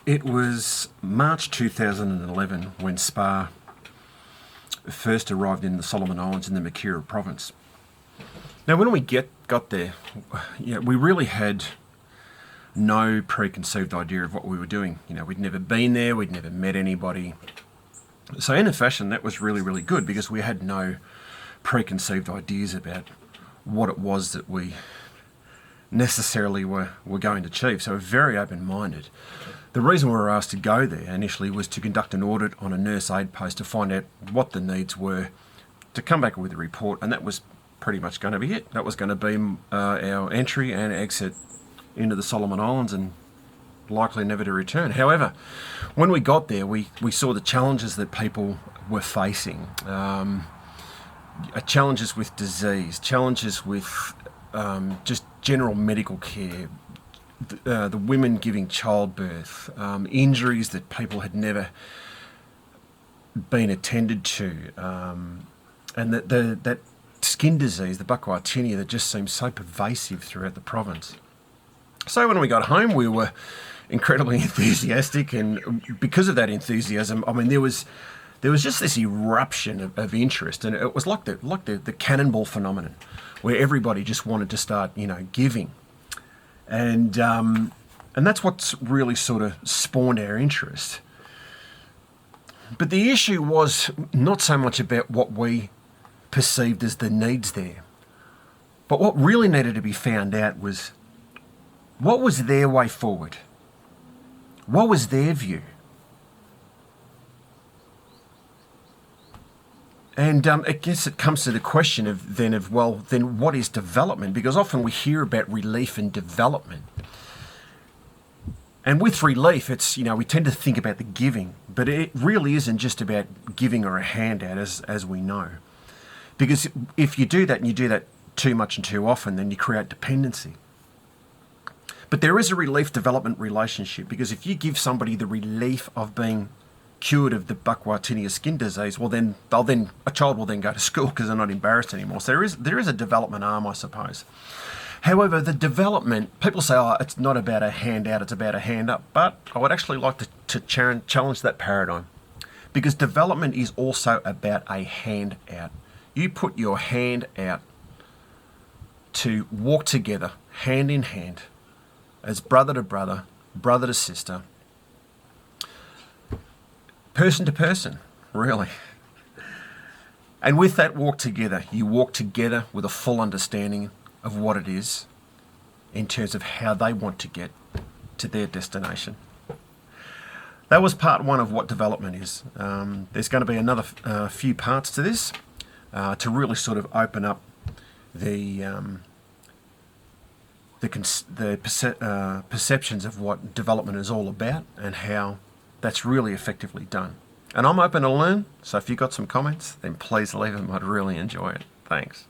It was March 2011 when Spa first arrived in the Solomon Islands in the Makira province. Now, when we got there, we really had no preconceived idea of what we were doing. We'd never been there, we'd never met anybody. So in a fashion, that was really, really good because we had no preconceived ideas about what it was that we necessarily were going to achieve. So we're very open-minded. The reason we were asked to go there initially was to conduct an audit on a nurse aid post to find out what the needs were, to come back with a report, and that was pretty much going to be it. That was going to be our entry and exit into the Solomon Islands and likely never to return. However, when we got there, we saw the challenges that people were facing. Challenges with disease, challenges with just general medical care, the women giving childbirth, injuries that people had never been attended to, and that skin disease, the buccal tinea, that just seemed so pervasive throughout the province. So when we got home, we were incredibly enthusiastic, and because of that enthusiasm, there was just this eruption of interest, and it was like the cannonball phenomenon, where everybody just wanted to start, giving, and that's what's really sort of spawned our interest. But the issue was not so much about what we perceived as the needs there, but what really needed to be found out was what was their way forward, what was their view. And I guess it comes to the question of then what is development? Because often we hear about relief and development. And with relief, it's, we tend to think about the giving, but it really isn't just about giving or a handout, as we know. Because if you do that and you do that too much and too often, then you create dependency. But there is a relief-development relationship, because if you give somebody the relief of being cured of the buccal tinea skin disease, then a child will then go to school because they're not embarrassed anymore. So there is a development arm, I suppose. However, the development, people say, it's not about a handout, it's about a hand up. But I would actually like to challenge that paradigm, because development is also about a hand out. You put your hand out to walk together, hand in hand, as brother to brother, brother to sister, person to person, really. And with that walk together, you walk together with a full understanding of what it is in terms of how they want to get to their destination. That was part one of what development is. There's going to be another few parts to this to really sort of open up the perceptions of what development is all about and how that's really effectively done. And I'm open to learn, so if you've got some comments, then please leave them. I'd really enjoy it. Thanks.